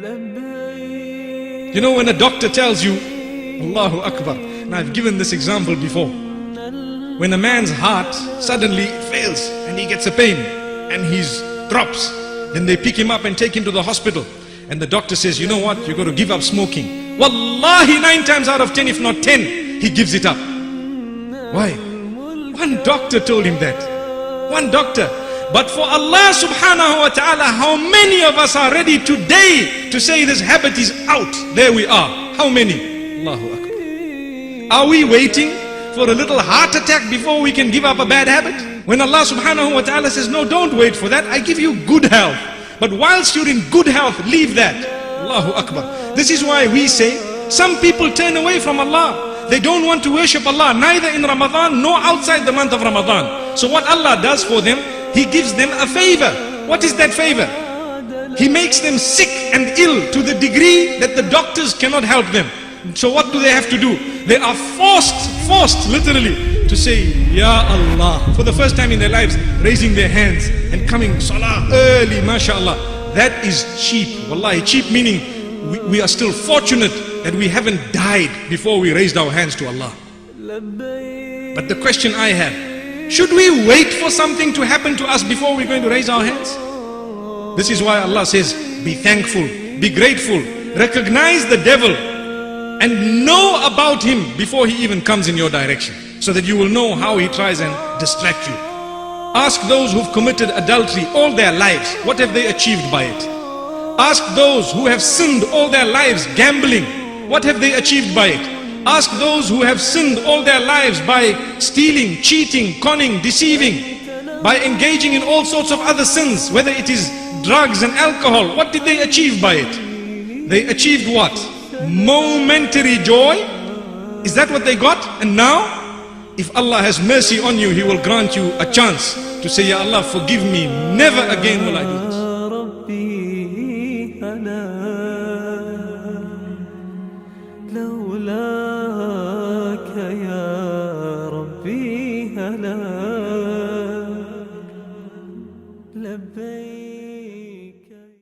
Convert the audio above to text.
You know, when a doctor tells you, Allahu Akbar, and I've given this example before, when a man's heart suddenly fails and he gets a pain and he drops, then they pick him up and take him to the hospital, and the doctor says, you know what, you've got to give up smoking. Wallahi, 9 times out of 10, if not 10, he gives it up. Why? One doctor told him that. One doctor. But for Allah subhanahu wa ta'ala, how many of us are ready today to say this habit is out? There we are. How many? Allahu Akbar. Are we waiting for a little heart attack before we can give up a bad habit? When Allah subhanahu wa ta'ala says, no, don't wait for that. I give you good health. But whilst you're in good health, leave that. Allahu Akbar. This is why we say, some people turn away from Allah. They don't want to worship Allah, neither in Ramadan nor outside the month of Ramadan. So what Allah does for them, He gives them a favor. What is that favor? He makes them sick and ill to the degree that the doctors cannot help them. So what do they have to do? They are forced literally to say, Ya Allah, for the first time in their lives, raising their hands and coming salah early, mashallah. That is cheap. Wallahi, cheap meaning we are still fortunate that we haven't died before we raised our hands to Allah. But the question I have, should we wait for something to happen to us before we're going to raise our hands? This is why Allah says, be thankful, be grateful, recognize the devil and know about him before he even comes in your direction, so that you will know how he tries and distract you. Ask those who've committed adultery all their lives, what have they achieved by it? Ask those who have sinned all their lives gambling, what have they achieved by it? Ask those who have sinned all their lives by stealing, cheating, conning, deceiving, by engaging in all sorts of other sins, whether it is drugs and alcohol. What did they achieve by it? They achieved what? Momentary joy. Is that what they got? And now, if Allah has mercy on you, He will grant you a chance to say, Ya Allah, forgive me, never again will I do that.